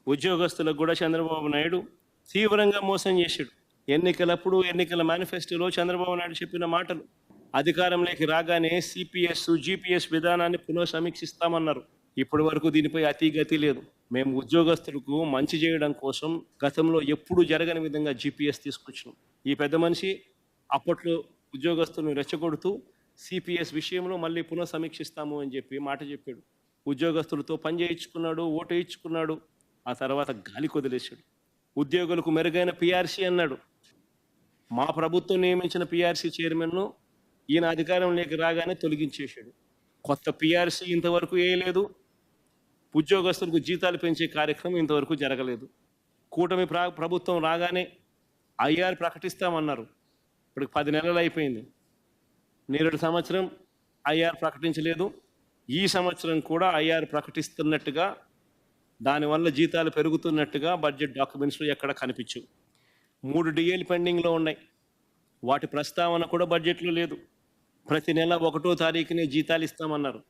ఉద్యోగస్తులకు కూడా చంద్రబాబు నాయుడు తీవ్రంగా మోసం చేశాడు. ఎన్నికలప్పుడు ఎన్నికల మేనిఫెస్టోలో చంద్రబాబు నాయుడు చెప్పిన మాటలు అధికారంలోకి రాగానే సిపిఎస్ జిపిఎస్ విధానాన్ని పునఃసమీక్షిస్తామన్నారు. ఇప్పటి వరకు దీనిపై అతిగతి లేదు. మేము ఉద్యోగస్తులకు మంచి చేయడం కోసం గతంలో ఎప్పుడూ జరగని విధంగా జిపిఎస్ తీసుకొచ్చినాం. ఈ పెద్ద మనిషి అప్పట్లో ఉద్యోగస్తులను రెచ్చగొడుతూ సిపిఎస్ విషయంలో మళ్ళీ పునఃసమీక్షిస్తాము అని చెప్పి మాట చెప్పాడు. ఉద్యోగస్తులతో పని చేయించుకున్నాడు, ఓటు వేయించుకున్నాడు. ఆ తర్వాత గాలి కొదిలేశాడు. ఉద్యోగులకు మెరుగైన పిఆర్సీ అన్నాడు. మా ప్రభుత్వం నియమించిన పిఆర్సీ చైర్మన్ను ఈయన అధికారంలోకి రాగానే తొలగించేశాడు. కొత్త పిఆర్సీ ఇంతవరకు వేయలేదు. ఉద్యోగస్తులకు జీతాలు పెంచే కార్యక్రమం ఇంతవరకు జరగలేదు. కూటమి ప్రభుత్వం రాగానే ఐఆర్ ప్రకటిస్తామన్నారు. ఇప్పుడు 10 నెలలు అయిపోయింది. నేరేడు సంవత్సరం ఐఆర్ ప్రకటించలేదు. ఈ సంవత్సరం కూడా ఐఆర్ ప్రకటిస్తున్నట్టుగా, దానివల్ల జీతాలు పెరుగుతున్నట్టుగా బడ్జెట్ డాక్యుమెంట్స్లో ఎక్కడ కనిపించవు. 3 డిఏలు పెండింగ్లో ఉన్నాయి. వాటి ప్రస్తావన కూడా బడ్జెట్లో లేదు. ప్రతి నెల 1వ తారీఖునే జీతాలు ఇస్తామన్నారు.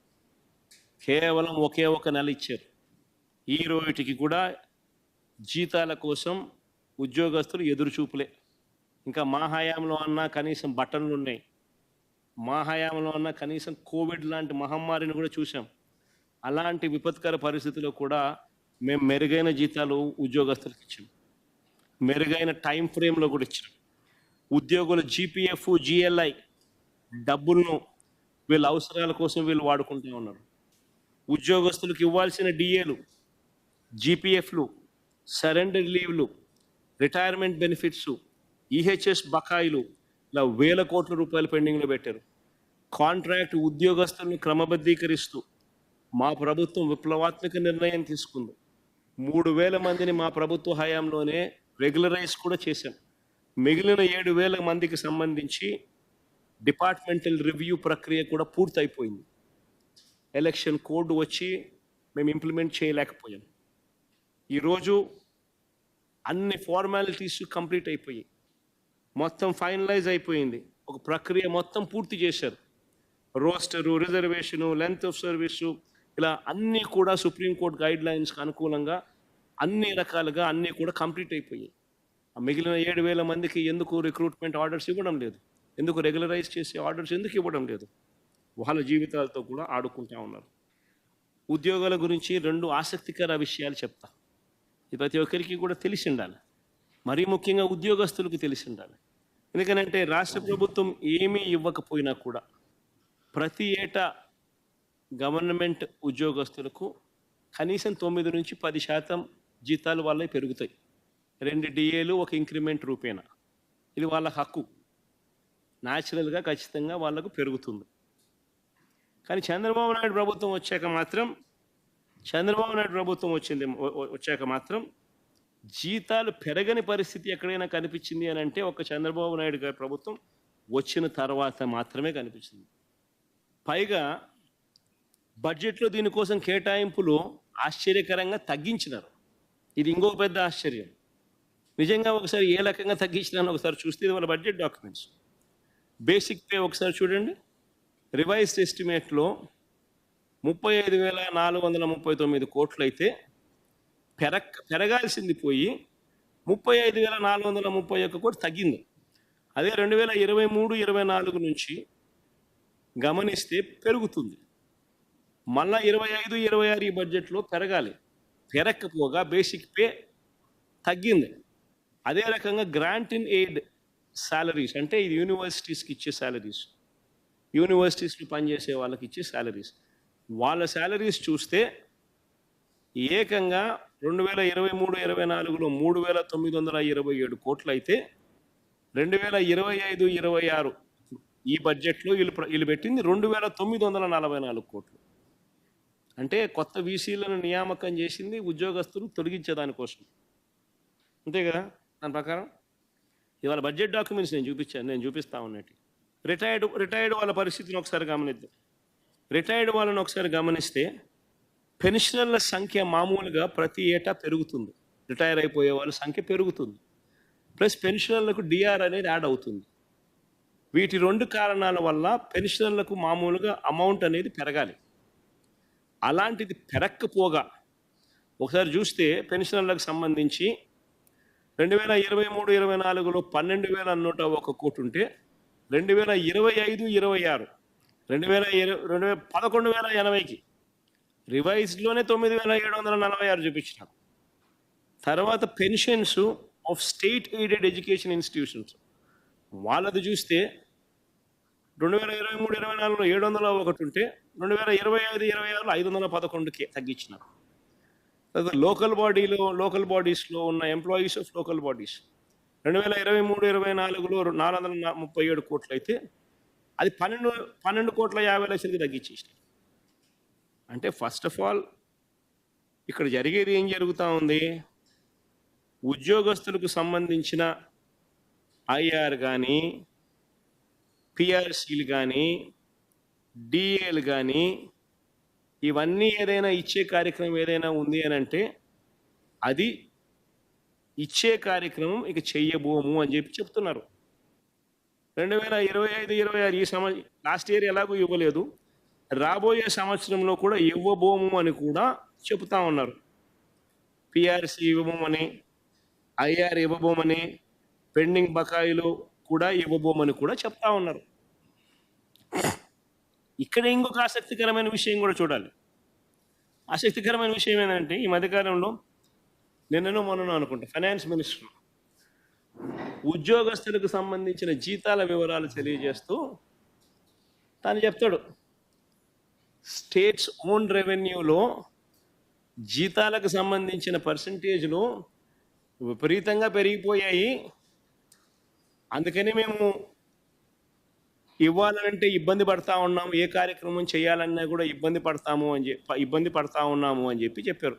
కేవలం ఒకే ఒక నెల ఇచ్చారు. ఈ రోజుకి కూడా జీతాల కోసం ఉద్యోగస్తులు ఎదురుచూపులే. ఇంకా మా హయాంలో అన్నా కనీసం బట్టలు ఉన్నాయి. మా హయాంలో అన్నా కనీసం కోవిడ్ లాంటి మహమ్మారిని కూడా చూసాం. అలాంటి విపత్కర పరిస్థితుల్లో కూడా మేము మెరుగైన జీతాలు ఉద్యోగస్తులకు ఇచ్చాం. మెరుగైన టైం ఫ్రేమ్లో కూడా ఇచ్చాం. ఉద్యోగుల జీపీఎఫ్ జిఎల్ఐ డబ్బులను వీళ్ళ అవసరాల కోసం వీళ్ళు వాడుకుంటూ ఉన్నారు. ఉద్యోగస్తులకు ఇవ్వాల్సిన డిఏలు, జీపీఎఫ్లు, సరెండర్ లీవ్లు, రిటైర్మెంట్ బెనిఫిట్స్, ఈహెచ్ఎస్ బకాయిలు ఇలా వేల కోట్ల రూపాయలు పెండింగ్లో పెట్టారు. కాంట్రాక్ట్ ఉద్యోగస్తులను క్రమబద్ధీకరిస్తూ మా ప్రభుత్వం విప్లవాత్మక నిర్ణయం తీసుకుంది. 3,000 మందిని మా ప్రభుత్వ హయాంలోనే రెగ్యులరైజ్ కూడా చేశాం. మిగిలిన 7,000 మందికి సంబంధించి డిపార్ట్మెంటల్ రివ్యూ ప్రక్రియ కూడా పూర్తయిపోయింది. ఎలక్షన్ కోడ్ వచ్చి మేము ఇంప్లిమెంట్ చేయలేకపోయాం. ఈరోజు అన్ని ఫార్మాలిటీస్ కంప్లీట్ అయిపోయాయి. మొత్తం ఫైనలైజ్ అయిపోయింది. ఒక ప్రక్రియ మొత్తం పూర్తి చేశారు. Rooster, reservation, length of service ఇలా అన్నీ కూడా సుప్రీంకోర్టు గైడ్ లైన్స్కి అనుకూలంగా అన్ని రకాలుగా అన్నీ కూడా కంప్లీట్ అయిపోయాయి. ఆ మిగిలిన 7,000 మందికి ఎందుకు రిక్రూట్మెంట్ ఆర్డర్స్ ఇవ్వడం లేదు? ఎందుకు రెగ్యులరైజ్ చేసే ఆర్డర్స్ ఎందుకు ఇవ్వడం లేదు? వాళ్ళ జీవితాలతో కూడా ఆడుకుంటా ఉన్నారు. ఉద్యోగాల గురించి 2 ఆసక్తికర విషయాలు చెప్తా. ఇది ప్రతి ఒక్కరికి కూడా తెలిసి ఉండాలి. మరీ ముఖ్యంగా ఉద్యోగస్తులకు తెలిసి ఉండాలి. ఎందుకంటే రాష్ట్ర ప్రభుత్వం ఏమీ ఇవ్వకపోయినా కూడా ప్రతి ఏటా గవర్నమెంట్ ఉద్యోగస్తులకు కనీసం 9 నుంచి 10% జీతాలు వాళ్ళవి పెరుగుతాయి. 2 డిఏలు, 1 ఇంక్రిమెంట్ రూపేణా. ఇది వాళ్ళ హక్కు. న్యాచురల్గా ఖచ్చితంగా వాళ్ళకు పెరుగుతుంది. కానీ చంద్రబాబు నాయుడు ప్రభుత్వం వచ్చాక మాత్రం జీతాలు పెరగని పరిస్థితి ఎక్కడైనా కనిపించింది అని అంటే ఒక చంద్రబాబు నాయుడు గారి ప్రభుత్వం వచ్చిన తర్వాత మాత్రమే కనిపించింది. పైగా బడ్జెట్లో దీనికోసం కేటాయింపులు ఆశ్చర్యకరంగా తగ్గించినారు. ఇది ఇంకొక పెద్ద ఆశ్చర్యం. నిజంగా ఒకసారి ఏ రకంగా తగ్గించినారని ఒకసారి చూస్తే వాళ్ళ బడ్జెట్ డాక్యుమెంట్స్. బేసిక్ పే ఒకసారి చూడండి. రివైజ్డ్ ఎస్టిమేట్లో 35,439 కోట్లు అయితే పెరగాల్సింది పోయి 35,431 కోట్లు తగ్గింది. అదే 2023-24 నుంచి గమనిస్తే పెరుగుతుంది. మళ్ళా 25-26 ఈ బడ్జెట్లో పెరగాలి. పెరగకపోగా బేసిక్ పే తగ్గింది. అదే రకంగా గ్రాంట్ ఇన్ ఎయిడ్ శాలరీస్, అంటే ఇది యూనివర్సిటీస్కి ఇచ్చే శాలరీస్, యూనివర్సిటీస్లో పనిచేసే వాళ్ళకి ఇచ్చే శాలరీస్, వాళ్ళ శాలరీస్ చూస్తే ఏకంగా 2023-24లో 3,927 కోట్లు అయితే 2025-26 ఈ బడ్జెట్లో వీళ్ళు పెట్టింది 2,944 కోట్లు. అంటే కొత్త వీసీలను నియామకం చేసింది ఉద్యోగస్తులు తొలగించేదానికోసం, అంతే కదా? దాని ప్రకారం ఇవాళ బడ్జెట్ డాక్యుమెంట్స్ నేను చూపిస్తా ఉన్నట్టు. రిటైర్డ్ వాళ్ళ పరిస్థితిని ఒకసారి గమనిద్దాం. రిటైర్డ్ వాళ్ళని ఒకసారి గమనిస్తే పెన్షనర్ల సంఖ్య మామూలుగా ప్రతి ఏటా పెరుగుతుంది. రిటైర్ అయిపోయే వాళ్ళ సంఖ్య పెరుగుతుంది. ప్లస్ పెన్షనర్లకు డిఆర్ అనేది యాడ్ అవుతుంది. వీటి 2 కారణాల వల్ల పెన్షనర్లకు మామూలుగా అమౌంట్ అనేది పెరగాలి. అలాంటిది పెరక్కపోగా ఒకసారి చూస్తే పెన్షనర్లకు సంబంధించి 2023-24లో 12,101 కోటి ఉంటే 2025-26 11,080కి రివైజ్డ్లోనే 9,746 చూపించినారు. తర్వాత pensions of state aided education institutions వాళ్ళది చూస్తే 2023-24లో 701 ఉంటే 2025-26లో 511కి తగ్గించినారు. తర్వాత లోకల్ బాడీస్లో ఉన్న ఎంప్లాయీస్ ఆఫ్ లోకల్ బాడీస్ 2023-24లో 437 కోట్లు అయితే అది 12,50,00,000కి తగ్గించేసినారు. అంటే ఫస్ట్ ఆఫ్ ఆల్ ఇక్కడ జరిగేది ఏం జరుగుతూ ఉంది? ఉద్యోగస్తులకు సంబంధించిన ఐఆర్ కానీ, పిఆర్సీలు కానీ, డిఏలు కానీ ఇవన్నీ ఏదైనా ఇచ్చే కార్యక్రమం ఏదైనా ఉంది అని అంటే అది ఇచ్చే కార్యక్రమం ఇక చెయ్యబోము అని చెప్తున్నారు. 2025-26 లాస్ట్ ఇయర్ ఎలాగో ఇవ్వలేదు, రాబోయే సంవత్సరంలో కూడా ఇవ్వబోము అని కూడా చెబుతా ఉన్నారు. పిఆర్సీ ఇవ్వబోమని, ఐఆర్ ఇవ్వబోమని, పెండింగ్ బకాయిలు కూడా ఇవ్వబోమని కూడా చెప్తా ఉన్నారు. ఇక్కడ ఇంకొక ఆసక్తికరమైన విషయం కూడా చూడాలి. ఆసక్తికరమైన విషయం ఏంటంటే ఈ మధ్యకాలంలో నిన్ననో మొన్ననో అనుకుంటా ఫైనాన్స్ మినిస్టర్ ఉద్యోగస్తులకు సంబంధించిన జీతాల వివరాలు తెలియజేస్తూ తాను చెప్తాడు, స్టేట్స్ ఓన్ రెవెన్యూలో జీతాలకు సంబంధించిన పర్సంటేజ్లు విపరీతంగా పెరిగిపోయాయి, అందుకని మేము ఇవ్వాలంటే ఇబ్బంది పడతా ఉన్నాము, ఏ కార్యక్రమం చేయాలన్నా కూడా ఇబ్బంది పడతా ఉన్నాము అని చెప్పారు.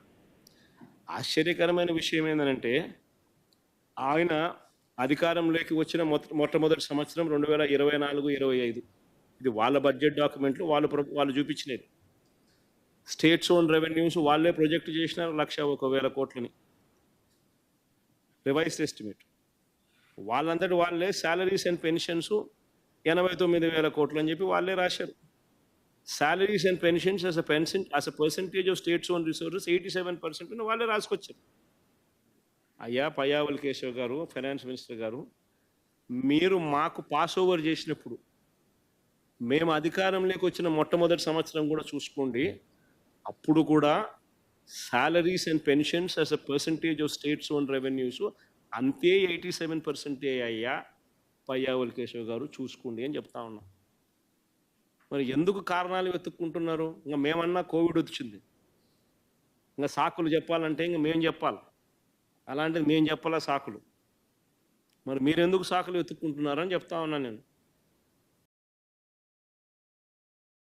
ఆశ్చర్యకరమైన విషయం ఏంటంటే ఆయన అధికారంలోకి వచ్చిన మొట్టమొదటి సంవత్సరం 2024-25 ఇది వాళ్ళ బడ్జెట్ డాక్యుమెంట్లు వాళ్ళు చూపించినది. స్టేట్స్ ఓన్ రెవెన్యూస్ వాళ్ళే ప్రొజెక్ట్ చేసినారు 1,01,000 కోట్లని రివైజ్డ్ ఎస్టిమేట్. వాళ్ళంతటి వాళ్ళే శాలరీస్ అండ్ పెన్షన్స్ 89,000 కోట్లు అని చెప్పి వాళ్ళే రాశారు. Salaries and pensions as a percentage of states own resources 87% అని వాళ్ళే రాసుకొచ్చారు. అయ్యా పయ్యావుల కేశవ్ గారు, ఫైనాన్స్ మినిస్టర్ గారు, మీరు మాకు పాస్ ఓవర్ చేసినప్పుడు మేము అధికారంలోకి వచ్చిన మొట్టమొదటి సంవత్సరం కూడా చూసుకోండి, అప్పుడు కూడా salaries and pensions as a percentage of states own revenues అంతే 87% అయ్యా పయ్యావుల కేశవ్ గారు చూసుకోండి అని చెప్తా ఉన్నాం. మరి ఎందుకు కారణాలు వెతుక్కుంటున్నారు? ఇంకా మేమన్నా కోవిడ్ వచ్చింది, ఇంకా సాకులు చెప్పాలంటే ఇంకా మేము చెప్పాలి, అలాంటిది మేము చెప్పాలా సాకులు? మరి మీరెందుకు సాకులు వెతుక్కుంటున్నారని చెప్తా ఉన్నాను నేను.